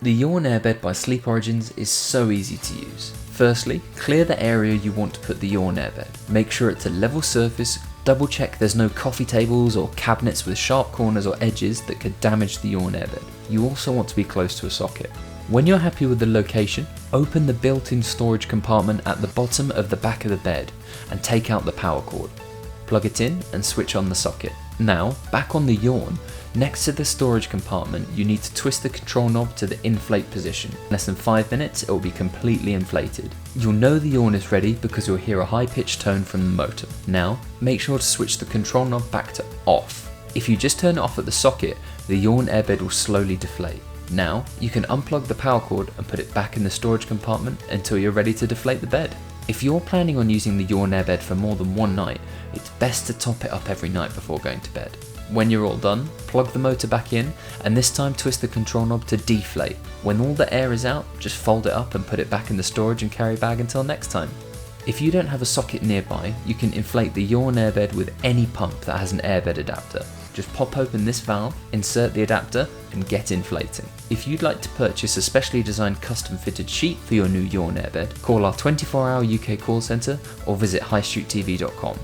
The YAWN Air Bed by Sleep Origins is so easy to use. Firstly, clear the area you want to put the YAWN Air Bed. Make sure it's a level surface, double check there's no coffee tables or cabinets with sharp corners or edges that could damage the YAWN Air Bed. You also want to be close to a socket. When you're happy with the location, open the built-in storage compartment at the bottom of the back of the bed and take out the power cord. Plug it in and switch on the socket. Now, back on the YAWN, next to the storage compartment, you need to twist the control knob to the inflate position. In less than 5 minutes, it will be completely inflated. You'll know the YAWN is ready because you'll hear a high-pitched tone from the motor. Now, make sure to switch the control knob back to off. If you just turn it off at the socket, the YAWN Air Bed will slowly deflate. Now, you can unplug the power cord and put it back in the storage compartment until you're ready to deflate the bed. If you're planning on using the YAWN Air Bed for more than one night, it's best to top it up every night before going to bed. When you're all done, plug the motor back in and this time twist the control knob to deflate. When all the air is out, just fold it up and put it back in the storage and carry bag until next time. If you don't have a socket nearby, you can inflate the YAWN Air Bed with any pump that has an airbed adapter. Just pop open this valve, insert the adapter and get inflating. If you'd like to purchase a specially designed custom fitted sheet for your new YAWN Air Bed, call our 24-hour UK call centre or visit highstreettv.com.